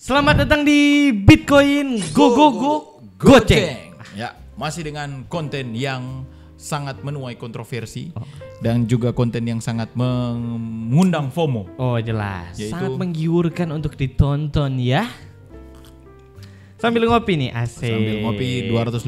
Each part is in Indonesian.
Selamat datang di Bitcoin Goceng. Ya, masih dengan konten yang sangat menuai kontroversi dan juga konten yang sangat mengundang FOMO. Oh jelas, Yaitu, sangat menggiurkan untuk ditonton ya. Sambil ngopi nih, asik. Sambil ngopi 250.000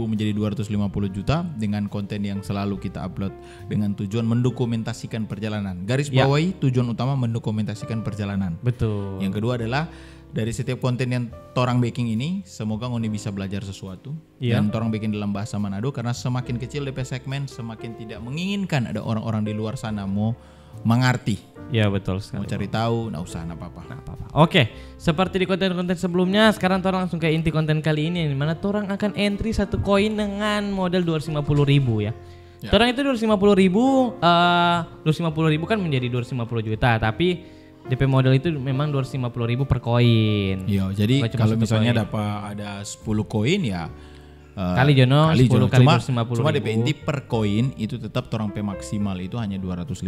menjadi 250 juta dengan konten yang selalu kita upload dengan tujuan mendokumentasikan perjalanan. Garis bawahi tujuan utama mendokumentasikan perjalanan. Betul. Yang kedua adalah dari setiap konten yang torang baking ini, semoga Ngoni bisa belajar sesuatu. Dan torang bikin dalam bahasa Manado karena semakin kecil DP segmen, semakin tidak menginginkan ada orang-orang di luar sana mau mengerti. Ya betul sekali. Mau cari tahu, nggak usah, nggak apa-apa. Oke, seperti di konten-konten sebelumnya, sekarang torang langsung ke inti konten kali ini, di mana torang akan entry satu koin dengan modal 250.000 ya. Torang itu 250.000 kan menjadi 250 juta, tapi DP modal itu memang 250.000 per koin. Iya, jadi kalau misalnya dapat ada 10 koin ya kali jono 10 kali 250.000. Cuma DP inti per koin itu tetap torang P maksimal itu hanya 250.000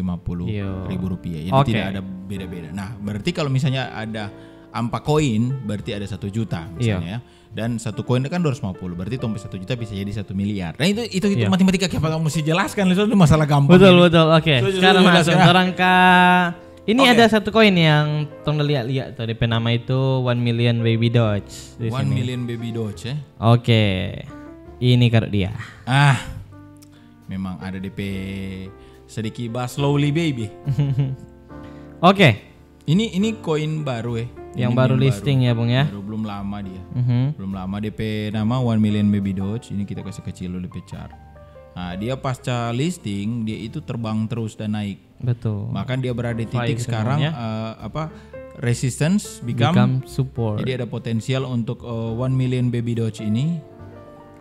rupiah. Jadi tidak ada beda-beda. Nah, berarti kalau misalnya ada 4 koin berarti ada 1 juta misalnya ya. Dan satu koin kan 250, berarti tompe 1 juta bisa jadi 1 miliar. Nah itu matematika kayak kamu mesti jelaskan, itu masalah gampang. Betul. Oke. Sekarang langsung torang ke ini ada satu koin yang tong lihat tuh DP nama itu 1 million baby doge. 1 million baby doge ya. Oke. Ini kartu dia. Memang ada DP sedikit bahas slowly baby. Oke. Ini koin baru ya. Yang baru listing ya Bung ya. Belum lama dia. Belum lama DP nama 1 million baby doge. Ini kita kasih kecil dulu DP chart. Nah, dia pasca listing dia itu terbang terus dan naik. Betul. Bahkan dia berada di titik sekarang resistance become support. Jadi ada potensial untuk 1 million baby doge ini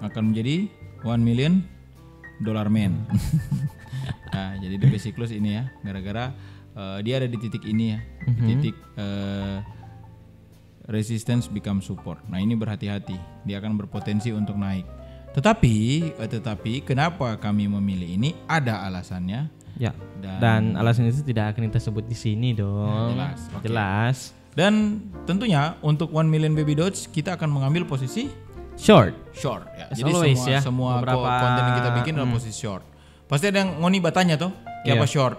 akan menjadi 1 million dollar man. Nah, jadi DP siklus ini ya, gara-gara dia ada di titik ini ya, di titik resistance become support. Nah, ini berhati-hati, dia akan berpotensi untuk naik. Tetapi kenapa kami memilih ini? Ada alasannya. Ya. Dan alasan itu tidak akan kita sebut di sini dong. Jelas. Dan tentunya untuk 1 million baby doge kita akan mengambil posisi short ya. Jadi semua konten yang kita bikin adalah posisi short. Pasti ada yang Ngoni bertanya tuh, apa short?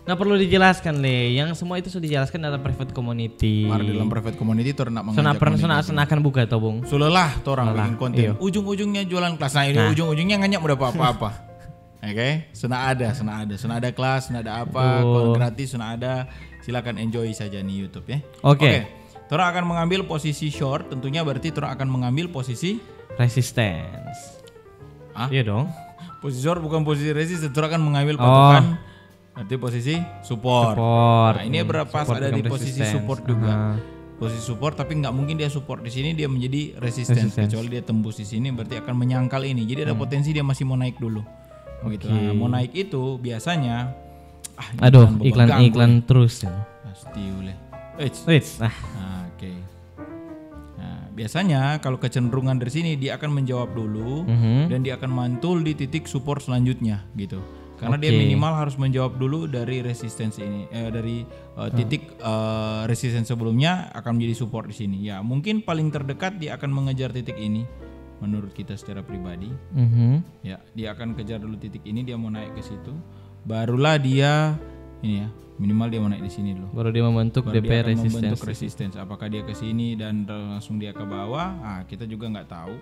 Nggak perlu dijelaskan yang semua itu sudah dijelaskan dalam private community. Dalam private community tuh nak mengajak akan buka toh Bung. Sulelah orang bikin konten. Ujung-ujungnya jualan kelas. Nah ini ujung-ujungnya nganyak udah apa-apa. Oke, sudah ada kelas, sudah ada apa, konten gratis sudah ada. Silakan enjoy saja nih YouTube ya. Oke. Tora akan mengambil posisi short, tentunya berarti Tora akan mengambil posisi resistance. Iya dong. Posisi short bukan posisi resistance, Tora akan mengambil patokan nanti posisi support. Nah, ini berapa ada di posisi support juga. Posisi support tapi nggak mungkin dia support di sini dia menjadi resistance. Kecuali dia tembus di sini berarti akan menyangkal ini. Jadi ada potensi dia masih mau naik dulu. Gitu. Nah, mau naik itu biasanya iklan terus ya. Pasti boleh. Biasanya kalau kecenderungan dari sini dia akan menjawab dulu dan dia akan mantul di titik support selanjutnya gitu. Karena dia minimal harus menjawab dulu dari resistance ini dari titik resistance sebelumnya akan menjadi support di sini. Ya, mungkin paling terdekat dia akan mengejar titik ini menurut kita secara pribadi. Ya, dia akan kejar dulu titik ini, dia mau naik ke situ. Barulah dia ini ya, minimal dia mau naik di sini dulu. Baru dia membentuk DP resistance. Apakah dia ke sini dan langsung dia ke bawah? Kita juga nggak tahu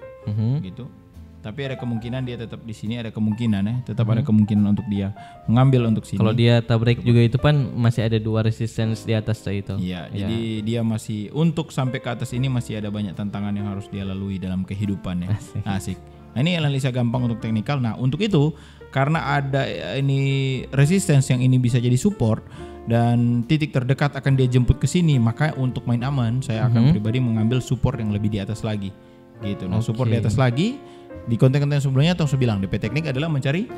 gitu. Tapi ada kemungkinan dia tetap di sini, ada kemungkinan ya, tetap ada kemungkinan untuk dia mengambil untuk sini. Kalau dia break juga itu kan masih ada 2 resistance di atas itu. Iya, jadi dia masih untuk sampai ke atas ini masih ada banyak tantangan yang harus dia lalui dalam kehidupannya. Asik. Nah, ini analisa gampang untuk teknikal. Nah, untuk itu karena ada ini resistance yang ini bisa jadi support dan titik terdekat akan dia jemput ke sini, maka untuk main aman saya akan pribadi mengambil support yang lebih di atas lagi. Gitu. Nah, support di atas lagi. Di konten-konten sebelumnya Tong bilang DP teknik adalah mencari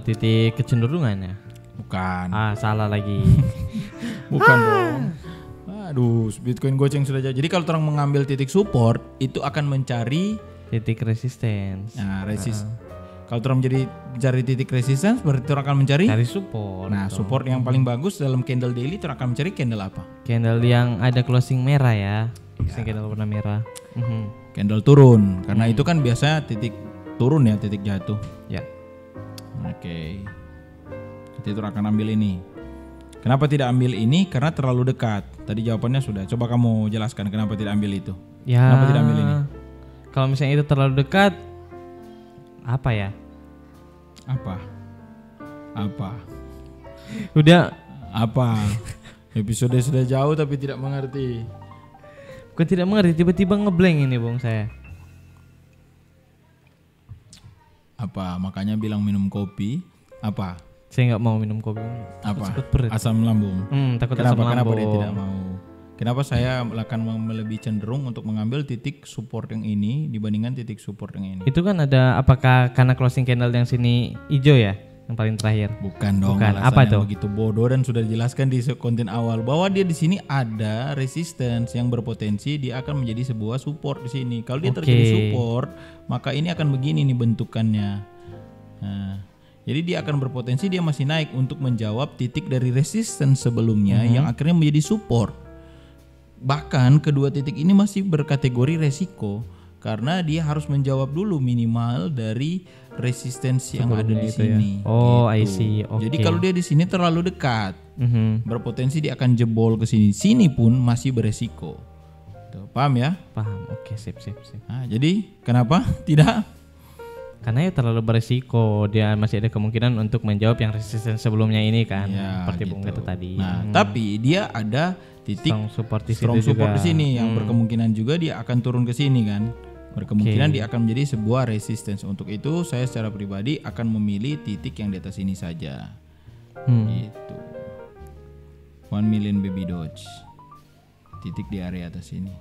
titik kecenderungannya. Bukan. Salah lagi. Bukan dong. Aduh, Bitcoin goceng sudah jauh. Jadi kalau orang mengambil titik support itu akan mencari titik resistance. Nah, Kalau orang cari titik resistance, berarti orang akan mencari Cari support. Nah, support yang paling bagus dalam candle daily orang akan mencari candle apa? Candle yang ada closing merah ya. Candle warna merah. Candle turun, karena itu kan biasanya titik turun ya, titik jatuh. Ya. Oke. Jadi itu akan ambil ini. Kenapa tidak ambil ini? Karena terlalu dekat. Tadi jawabannya sudah. Coba kamu jelaskan kenapa tidak ambil itu. Ya. Kenapa tidak ambil ini? Kalau misalnya itu terlalu dekat, apa ya? Apa? Udah. Apa? Episode sudah jauh tapi tidak mengerti. Bukan tidak mengerti, tiba-tiba ngeblank ini bung saya. Apa? Makanya bilang minum kopi. Apa? Saya nggak mau minum kopi. Apa? Takut berat. Asam lambung. Takut Kenapa? asam lambung. Kenapa dia tidak mau? Kenapa saya akan lebih cenderung untuk mengambil titik support yang ini dibandingkan titik support yang ini? Itu kan ada, apakah karena closing candle yang sini hijau ya? Yang paling terakhir. Bukan dong. Bukan. Apa tuh? Begitu bodoh dan sudah dijelaskan di konten awal bahwa dia di sini ada resistance yang berpotensi dia akan menjadi sebuah support di sini. Kalau dia terjadi support, maka ini akan begini nih bentukannya. Nah, jadi dia akan berpotensi dia masih naik untuk menjawab titik dari resistance sebelumnya yang akhirnya menjadi support. Bahkan kedua titik ini masih berkategori resiko karena dia harus menjawab dulu minimal dari resistensi yang ada di sini. Ya? Oh, gitu. I see. Okay. Jadi kalau dia di sini terlalu dekat, berpotensi dia akan jebol ke sini. Sini pun masih beresiko. Tuh, paham ya? Paham. Oke, sip. Nah, jadi kenapa tidak? Karena ya terlalu beresiko, dia masih ada kemungkinan untuk menjawab yang resisten sebelumnya ini kan, ya, seperti gitu. Bung kata tadi. Nah, tapi dia ada titik strong support di sini yang berkemungkinan juga dia akan turun ke sini kan. Berkemungkinan dia akan menjadi sebuah resistance. Untuk itu saya secara pribadi akan memilih titik yang di atas ini saja. Gitu. 1 million baby dodge. Titik di area atas ini.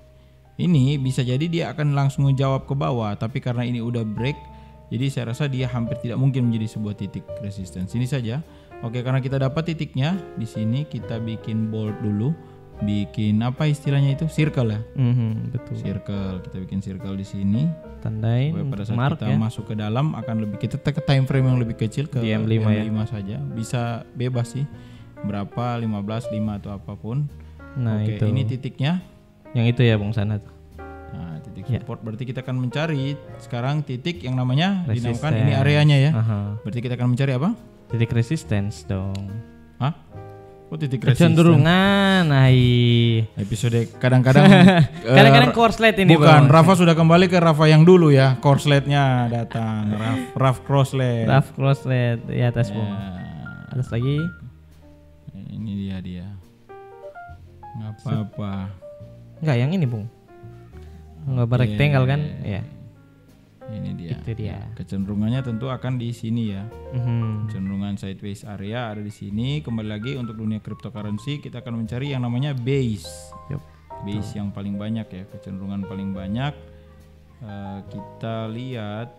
Ini bisa jadi dia akan langsung menjawab ke bawah, tapi karena ini udah break, jadi saya rasa dia hampir tidak mungkin menjadi sebuah titik resistance. Ini saja. Oke, karena kita dapat titiknya di sini, kita bikin bold dulu. Bikin apa istilahnya itu? Circle ya? Betul. Circle. Kita bikin circle di sini. Tandain. Pada saat kita masuk ke dalam akan lebih, kita ke time frame yang lebih kecil ke M5 saja. Bisa bebas sih. Berapa? 15, 5 atau apapun. Nah, oke, itu. ini titiknya. Yang itu ya Bung Sana tuh. Nah, titik support berarti kita akan mencari sekarang titik yang namanya dinamakan ini areanya ya. Berarti kita akan mencari apa? Titik resistance dong. Hah? Oh, titik resistance. Kecenderungan, Episode kadang-kadang kadang-kadang korslet ini bukan, Rafa sudah kembali ke Rafa yang dulu ya. Korsletnya datang. Raf Crosslet. Raf Crosslet di atas Bung. Atas lagi. Ini dia. Nggak apa-apa. Enggak, yang ini Bung. Gambar rectangle kan? Ya. Ini dia. Itu dia. Kecenderungannya tentu akan di sini ya. Kecenderungan sideways area ada di sini. Kembali lagi untuk dunia cryptocurrency kita akan mencari yang namanya base. Base yang paling banyak ya, kecenderungan paling banyak. Kita lihat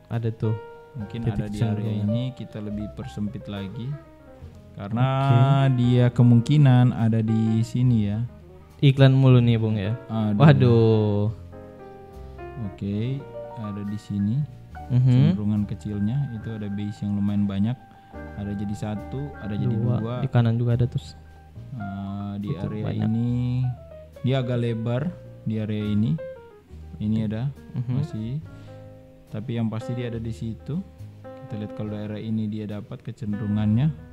ada tuh. Mungkin ada di area ini, kita lebih persempit lagi. Karena dia kemungkinan ada di sini ya. Iklan mulu nih Bung ya. Waduh. Oke, ada di sini. Cenderungan kecilnya itu ada base yang lumayan banyak. Ada jadi 1, ada jadi 2. Di kanan juga ada terus. Di area banyak. Ini dia agak lebar di area ini. Ini ada masih. Tapi yang pasti dia ada di situ. Kita lihat kalau daerah ini dia dapat kecenderungannya.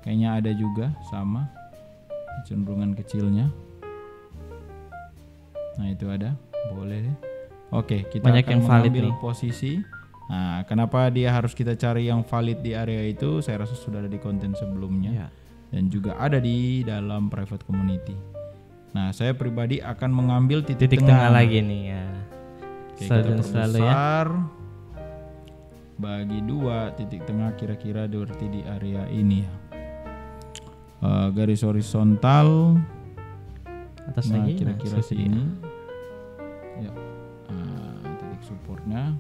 Kayaknya ada juga sama kecenderungan kecilnya. Nah itu ada, boleh deh. Oke, kita banyak akan yang mengambil posisi. Nah, kenapa dia harus kita cari yang valid di area itu? Saya rasa sudah ada di konten sebelumnya dan juga ada di dalam private community. Nah, saya pribadi akan mengambil titik tengah lagi nih ya. Oke, kita perbesar bagi 2 titik tengah kira-kira berarti di area ini ya. Garis horizontal atas lagi kira-kira sini ya. Titik supportnya.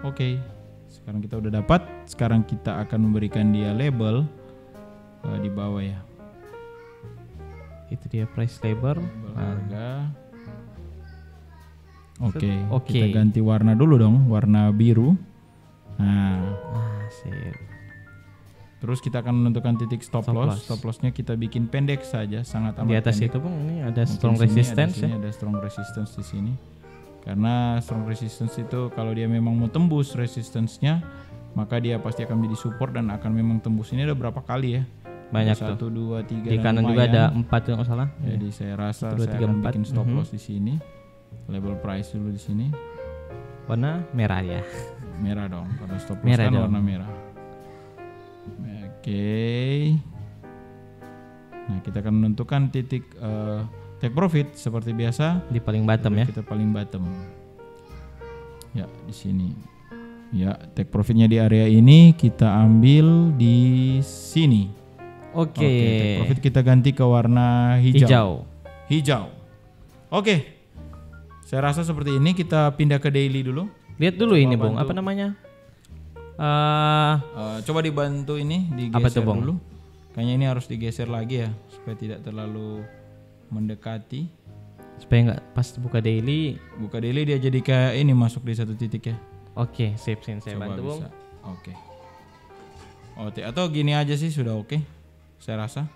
Oke, sekarang kita udah dapat. Sekarang kita akan memberikan dia label di bawah ya. Itu dia price label, harga. Oke. Kita ganti warna dulu dong, warna biru. Nah, sip. Terus kita akan menentukan titik stop loss. Stop lossnya kita bikin pendek saja, sangat amat di atas pendek. Itu Bung, ini ada strong resistance ya. Ada strong resistance di sini. Karena strong resistance itu kalau dia memang mau tembus resistance-nya, maka dia pasti akan menjadi support dan akan memang tembus. Ini ada berapa kali ya? Banyak 1, 2, 3 di kanan juga ada 4 kalau nggak salah. Jadi saya rasa 1, 2, 3, saya akan bikin stop loss di sini. Label price dulu di sini. Warna merah ya. Merah dong, karena stop loss kan warna merah. Oke. Nah, kita akan menentukan titik take profit seperti biasa di paling bottom ya. Kita paling bottom. Ya, di sini. Ya, take profitnya di area ini kita ambil di sini. Oke. Take profit kita ganti ke warna hijau. Oke. Saya rasa seperti ini, kita pindah ke daily dulu. Lihat dulu ini Bung, apa namanya? Coba dibantu ini, digeser dulu. Kayaknya ini harus digeser lagi ya, supaya tidak terlalu mendekati. Supaya nggak pas buka daily. Buka daily dia jadi kayak ini masuk di satu titik ya. Oke, sip, saya coba bantu Bung. Oke. Atau gini aja sih sudah oke. Saya rasa.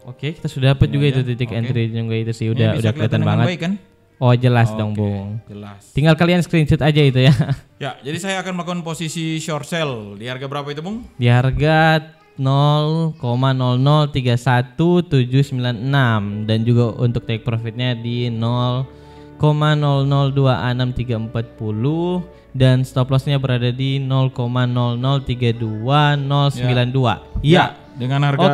Oke, kita sudah dapat juga itu titik entry juga itu sih udah kelihatan banget. Baik kan? Oh jelas dong Bung. Jelas. Tinggal kalian screenshot aja itu ya. Ya, jadi saya akan melakukan posisi short sell di harga berapa itu Bung? Di harga 0,0031796 dan juga untuk take profitnya di 0,0026340 dan stop lossnya berada di 0,0032092. Ya, dengan harga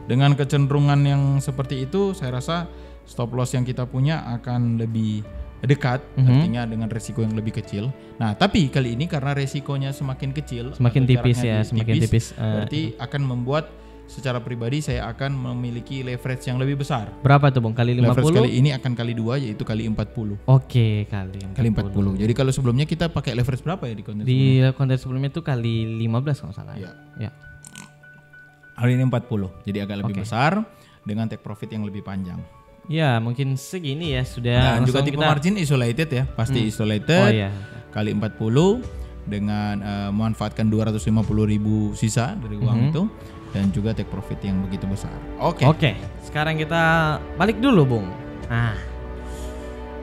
dengan kecenderungan yang seperti itu saya rasa stop loss yang kita punya akan lebih dekat, artinya dengan resiko yang lebih kecil. Nah, tapi kali ini karena resikonya semakin kecil, semakin tipis ya, semakin tipis. Berarti akan membuat secara pribadi saya akan memiliki leverage yang lebih besar. Berapa tuh Bung? Kali 50? Leverage kali ini akan kali 2 yaitu kali 40. Oke, kali 40. Jadi kalau sebelumnya kita pakai leverage berapa ya di konten sebelumnya? Di konten sebelumnya itu kali 15 kalau salah. Ya. Kali ini 40. Jadi agak lebih besar dengan take profit yang lebih panjang. Ya mungkin segini ya sudah. Dan juga tipe margin isolated ya, pasti isolated. Kali 40 dengan memanfaatkan 250.000 sisa dari uang itu dan juga take profit yang begitu besar. Oke. Sekarang kita balik dulu Bung.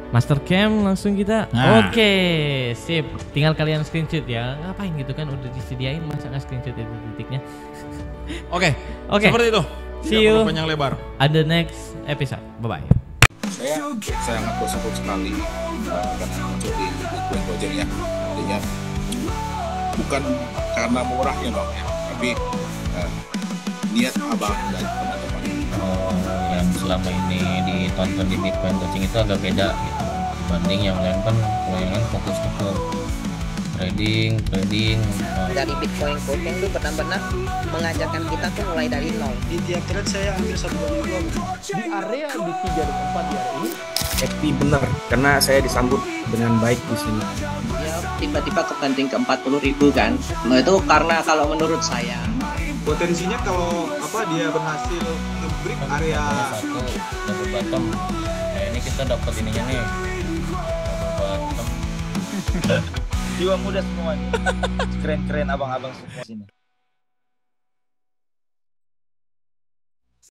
Master Cam langsung kita. Oke, sip. Tinggal kalian screenshot ya. Ngapain gitu kan udah disediain masa nggak screenshot itu titiknya. Oke. Seperti itu. See you panjang lebar. At the next episode. Bye bye. Saya sangat bersyukur sekali karena muncul di Bitcoin Project ya. Artinya bukan karena murahnya Bang ya, tapi niat Abang dan teman-teman yang selama ini ditonton di Bitcoin Coaching itu agak beda gitu dibanding yang lain kan kebanyakan fokus ke trading. Dari Bitcoin Coaching itu benar-benar mengajarkan kita tuh mulai dari nol. Di tiap trade saya hampir 1 bulan juga. Di area di 3 dan 4 di area ini Happy benar karena saya disambut dengan baik di sini. Ya tiba-tiba kebanting ke 40.000 kan. Nah, itu karena kalau menurut saya potensinya kalau dia berhasil nge-break area double bottom. Nah ini kita dapat ininya nih. Double bottom. jiwa muda semua nih. Keren-keren abang-abang semua sini.